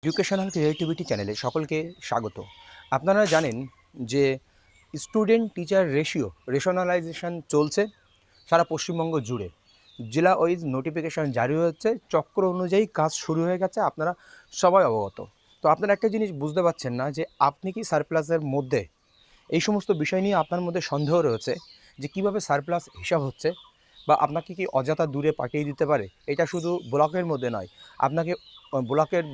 Educational creativity চ্যানেলে সকলকে স্বাগত। আপনারা জানেন যে স্টুডেন্ট টিচার রেশনালাইজেশন চলছে সারা পশ্চিমবঙ্গ জুড়ে। জেলা ওয়াইজ নোটিফিকেশন জারি হচ্ছে, চক্র অনুযায়ী কাজ শুরু হয়ে গেছে, আপনারা সবাই অবগত। তো আপনারা একটা জিনিস বুঝতে পারছেন না যে আপনি কি সারপ্লাসের মধ্যে এই সমস্ত বিষয় নিয়ে আপনার মধ্যে সন্দেহ রয়েছে যে কিভাবে সারপ্লাস হিসাব হচ্ছে, বা আপনাকে কি অযথা দূরে পাঠিয়ে দিতে পারে। এটা শুধু ব্লকের মধ্যে নয়, আপনাকে ব্লকের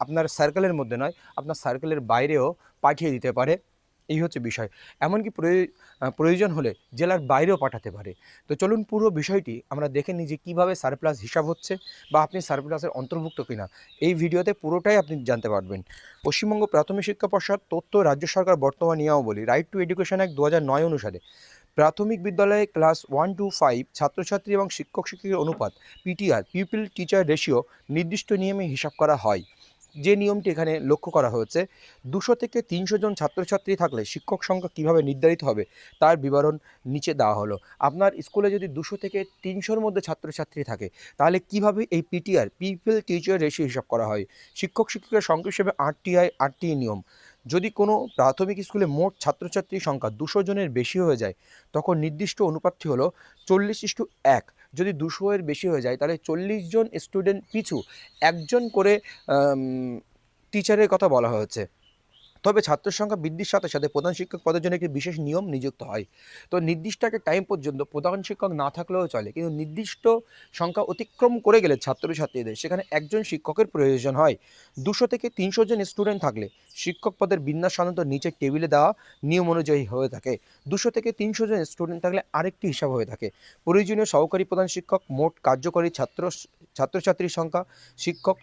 আপনার সার্কেলের মধ্যে নয়, আপনার সার্কেলের বাইরেও পাঠিয়ে দিতে পারে। এই হচ্ছে বিষয়। এমনকি প্রয়োজন হলে জেলার বাইরেও পাঠাতে পারে। তো চলুন পুরো বিষয়টি আমরা দেখে নিই যে কীভাবে সারপ্লাস হিসাব হচ্ছে বা আপনি সারপ্লাসের অন্তর্ভুক্ত কিনা। এই ভিডিওতে পুরোটাই আপনি জানতে পারবেন। পশ্চিমবঙ্গ প্রাথমিক শিক্ষা পর্ষদ তথ্য রাজ্য সরকার বর্তমান নিয়মাবলী রাইট টু এডুকেশন অ্যাক্ট 2009 অনুসারে প্রাথমিক বিদ্যালয়ে ক্লাস 1 to 5 ছাত্রছাত্রী এবং শিক্ষক শিক্ষকের অনুপাত পিটিআর পিপল টিচার রেশিও নির্দিষ্ট নিয়মে হিসাব করা হয়। যে নিয়মটি এখানে লক্ষ্য করা হয়েছে, 200 থেকে 300 জন ছাত্রছাত্রী থাকলে শিক্ষক সংখ্যা কীভাবে নির্ধারিত হবে তার বিবরণ নিচে দেওয়া হলো। আপনার স্কুলে যদি 200 থেকে 300-র মধ্যে ছাত্রছাত্রী থাকে তাহলে কিভাবে এই পিটিআর পিপল টিচার রেশিও হিসাব করা হয়। শিক্ষক শিক্ষকের সংখ্যা হিসেবে আরটিই নিয়ম। যদি কোনো প্রাথমিক স্কুলে মোট ছাত্রছাত্রীর সংখ্যা 200 জনের বেশি হয়ে যায় তখন নির্দিষ্ট অনুপাতটি হলো 40:1। যদি 200 এর বেশি হয়ে যায় তাহলে 40 জন স্টুডেন্ট পিছু একজন করে টিচারের কথা বলা হয়েছে। তবে ছাত্রের সংখ্যা বৃদ্ধির সাথে সাথে প্রধান শিক্ষক পদের জন্য একটি বিশেষ নিয়ম নিযুক্ত হয়। তো নির্দিষ্ট একটা টাইম পর্যন্ত প্রধান শিক্ষক না থাকলেও চলে, কিন্তু নির্দিষ্ট সংখ্যা অতিক্রম করে গেলে ছাত্রছাত্রীদের সেখানে একজন শিক্ষকের প্রয়োজন হয়। 200 থেকে 300 জন স্টুডেন্ট থাকলে শিক্ষক পদের বিন্যাস সাধারণত নিচের টেবিলে দেওয়া নিয়ম অনুযায়ী হয়ে থাকে। 200 থেকে 300 জন স্টুডেন্ট থাকলে আরেকটি হিসাব হয়ে থাকে। প্রয়োজনীয় সহকারী প্রধান শিক্ষক, মোট কার্যকরী ছাত্রছাত্রীর সংখ্যা, শিক্ষক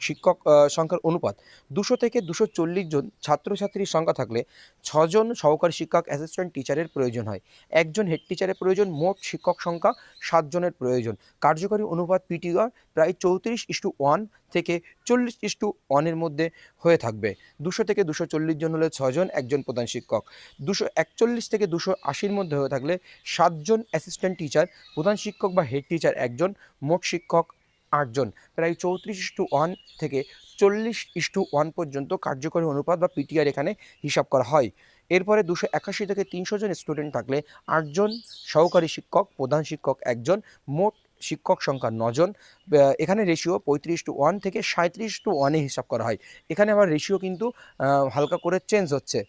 সংখ্যার অনুপাত। 200 থেকে 240 জন ছাত্রছাত্রীর সংখ্যা থাকলে 6 জন সহকারী শিক্ষক অ্যাসিস্ট্যান্ট টিচারের প্রয়োজন হয়। একজন হেড টিচারের প্রয়োজন। মোট শিক্ষক সংখ্যা 7 জনের প্রয়োজন। কার্যকরী অনুপাত পিটিআর প্রায় 34:1 থেকে 40:1 এর মধ্যে হয়ে থাকবে। 200 থেকে 240 জন হলে 6 জন, একজন প্রধান শিক্ষক। 241 থেকে 280-র মধ্যে হয়ে থাকলে 7 জন অ্যাসিস্ট্যান্ট টিচার, প্রধান শিক্ষক বা হেড টিচার একজন, মোট শিক্ষক 8 জন। প্রায় 34:1 থেকে 40:1 পর্যন্ত কার্যকরী অনুপাত বা পিটিআর এখানে হিসাব করা হয়। এরপরে 281 থেকে 300 জন স্টুডেন্ট থাকলে 8 জন সহকারী শিক্ষক, প্রধান শিক্ষক একজন, মোট শিক্ষক সংখ্যা 9 জন। এখানে রেশিও 35:1 থেকে 37:1 হিসাব করা হয়। এখানে আবার রেশিও কিন্তু হালকা করে চেঞ্জ হচ্ছে।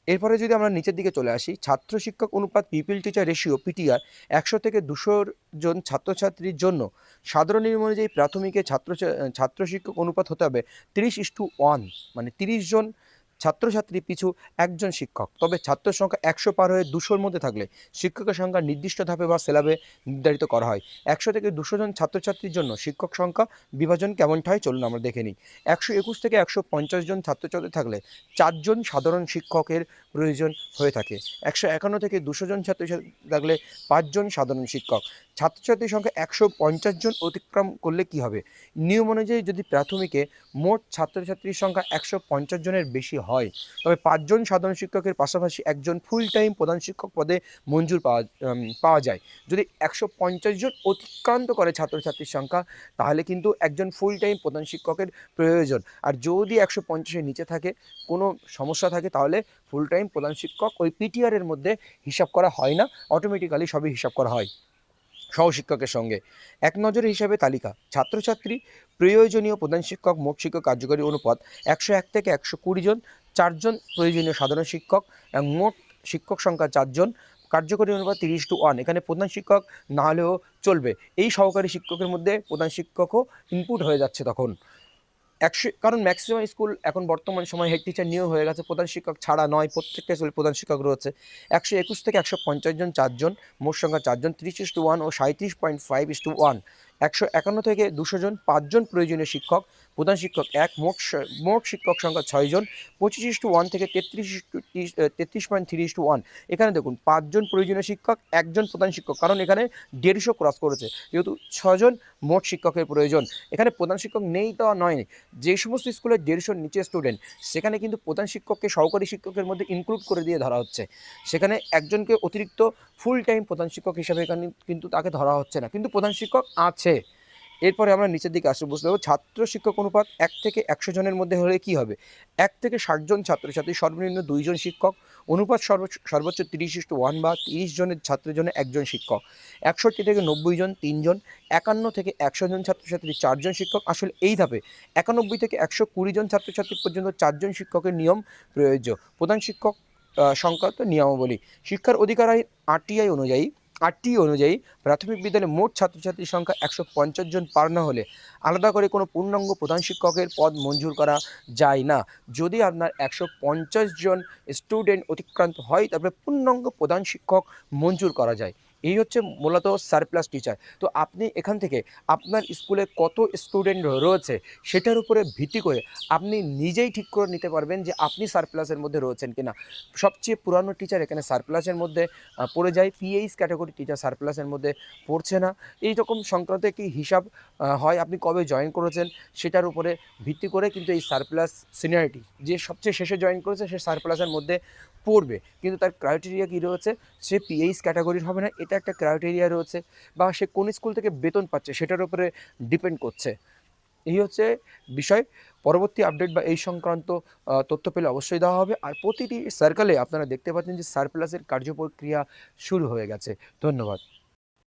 এরপরে যদি আমরা নিচের দিকে চলে আসি, ছাত্র শিক্ষক অনুপাত পিপল টিচার রেশিও পিটিআর 100 থেকে 200 জন ছাত্রছাত্রীর জন্য সাধারণ নিয়ম অনুযায়ী প্রাথমিকে ছাত্র শিক্ষক অনুপাত হতে হবে 30:1, মানে 30 জন ছাত্রছাত্রী পিছু একজন শিক্ষক। তবে ছাত্রের সংখ্যা 100 পার হয়ে 200-র মধ্যে থাকলে শিক্ষকের সংখ্যা নির্দিষ্ট ধাপে বা স্ল্যাবে নির্ধারিত করা হয়। 100 থেকে 200 জন ছাত্রছাত্রীর জন্য শিক্ষক সংখ্যা বিভাজন কেমনটা হয় চলুন আমরা দেখে নিই। 121 থেকে 150 জন ছাত্রছাত্রী থাকলে 4 জন সাধারণ শিক্ষকের প্রয়োজন হয়ে থাকে। 151 থেকে 200 জন ছাত্রছাত্রী থাকলে 5 জন সাধারণ শিক্ষক। ছাত্রছাত্রীর সংখ্যা 150 জন অতিক্রম করলে কি হবে? নিয়ম অনুযায়ী যদি প্রাথমিকে মোট ছাত্রছাত্রীর সংখ্যা 150 জনের বেশি হয় তবে 5 জন সাধারণ শিক্ষকের পাশাপাশি একজন ফুল টাইম প্রধান শিক্ষক পদে মঞ্জুর পাওয়া যায়। যদি 150 জন অতিক্রান্ত করে ছাত্রছাত্রীর সংখ্যা তাহলে কিন্তু একজন ফুল টাইম প্রধান শিক্ষকের প্রয়োজন। আর যদি 150-এর নিচে থাকে, কোনো সমস্যা থাকে, তাহলে ফুল টাইম প্রধান শিক্ষক ওই পিটিআর এর মধ্যে হিসাব করা হয় না, অটোমেটিক্যালি সবই হিসাব করা হয় সহশিক্ষকের সঙ্গে। এক নজরে হিসাবে তালিকা: ছাত্রছাত্রী, প্রয়োজনীয় প্রধান শিক্ষক, মোট শিক্ষক কার্যকরী অনুপাত 101 থেকে 120 জন, 4 জন প্রয়োজনীয় সাধারণ শিক্ষক এবং মোট শিক্ষক সংখ্যা 4 জন, কার্যকরী অনুপাত 30:1। এখানে প্রধান শিক্ষক না হলেও চলবে, এই সহকারী শিক্ষকের মধ্যে প্রধান শিক্ষকও ইনপুট হয়ে যাচ্ছে তখন। কারণ ম্যাক্সিমাম স্কুল এখন বর্তমান সময়ে হেড টিচার নিয়োগ হয়ে গেছে, প্রধান শিক্ষক ছাড়া নয়, প্রত্যেকটা স্কুলে প্রধান শিক্ষক রয়েছে। 121 থেকে 150 জন 4 জন, মোট সংখ্যা 4 জন, 30:1 ও 37.5:1। 151 থেকে 200 জন 5 জন প্রয়োজনীয় শিক্ষক, প্রধান শিক্ষক 1, মোট শিক্ষক সংখ্যা 6 জন, 25:1 থেকে 33.3:1। এখানে দেখুন 5 জন প্রয়োজনীয় শিক্ষক, 1 জন প্রধান শিক্ষক, কারণ এখানে 150 ক্রস করেছে, যেহেতু 6 জন মোট শিক্ষকের প্রয়োজন। এখানে প্রধান শিক্ষক নেই তো নয়, যে সমস্ত স্কুলে 150-র নিচে স্টুডেন্ট সেখানে কিন্তু প্রধান শিক্ষককে সহকারী শিক্ষকের মধ্যে ইনক্লুড করে দিয়ে ধরা হচ্ছে। সেখানে একজনকে অতিরিক্ত ফুল টাইম প্রধান শিক্ষক হিসাবে এখানে কিন্তু তাকে ধরা হচ্ছে না, কিন্তু প্রধান শিক্ষক আছে। এরপরে আমরা নিচের দিকে আসতে বসতে হবে। ছাত্র শিক্ষক অনুপাত 1 থেকে 100 জনের মধ্যে হলে কি হবে? 1 থেকে 60 জন ছাত্রছাত্রী, সর্বনিম্ন 2 জন শিক্ষক। অনুপাত সর্বোচ্চ 30:1 বা 30 জনের ছাত্রের জন্য 1 জন শিক্ষক। 61 থেকে 90 জন 3 জন। 51 থেকে 100 জন ছাত্রছাত্রী 4 জন শিক্ষক। আসলে এই ধাপে 91 থেকে 120 জন ছাত্রছাত্রী পর্যন্ত 4 জন শিক্ষকের নিয়ম প্রযোজ্য। প্রধান শিক্ষক সংক্রান্ত নিয়মাবলী। শিক্ষার অধিকার আইন 8টি অনুযায়ী প্রাথমিক বিদ্যালয়ে মোট ছাত্রছাত্রীর সংখ্যা 150 জন পার না হলে আলাদা করে কোনো পূর্ণাঙ্গ প্রধান শিক্ষকের পদ মঞ্জুর করা যায় না। যদি আপনার 150 জন স্টুডেন্ট অতিক্রান্ত হয় তারপরে পূর্ণাঙ্গ প্রধান শিক্ষক মঞ্জুর করা যায়। এই হচ্ছে মূলত সারপ্লাস টিচার। তো আপনি এখান থেকে আপনার স্কুলে কত স্টুডেন্ট রয়েছে সেটার উপরে ভিত্তি করে আপনি নিজেই ঠিক করে নিতে পারবেন যে আপনি সারপ্লাসের মধ্যে রয়েছেন কিনা। সবচেয়ে পুরানো টিচার এখানে সারপ্লাসের মধ্যে পড়ে যায়, পিএইচ ক্যাটাগরি টিচার সারপ্লাসের মধ্যে পড়ছে না। এই রকম সংক্রান্ত একটি হিসাব হয়, আপনি কবে জয়েন করেছেন সেটার উপরে ভিত্তি করে কিন্তু এই সারপ্লাস সিনিয়রিটি, যে সবচেয়ে শেষে জয়েন করেছে সে সারপ্লাসের মধ্যে পড়বে, কিন্তু তার ক্রাইটেরিয়া কী রয়েছে, সে পিএইচ ক্যাটাগরির হবে না, এটা একটা ক্রাইটেরিয়া রয়েছে, বা সে কোন স্কুল থেকে বেতন পাচ্ছে সেটার উপরে ডিপেন্ড করছে। এই হচ্ছে বিষয়। পরবর্তী আপডেট বা এই সংক্রান্ত তথ্য পেলে অবশ্যই দেওয়া হবে। আর প্রতিটি সার্কেলে আপনারা দেখতে পাচ্ছেন যে সারপ্লাসের কার্যপ্রক্রিয়া শুরু হয়ে গেছে। ধন্যবাদ।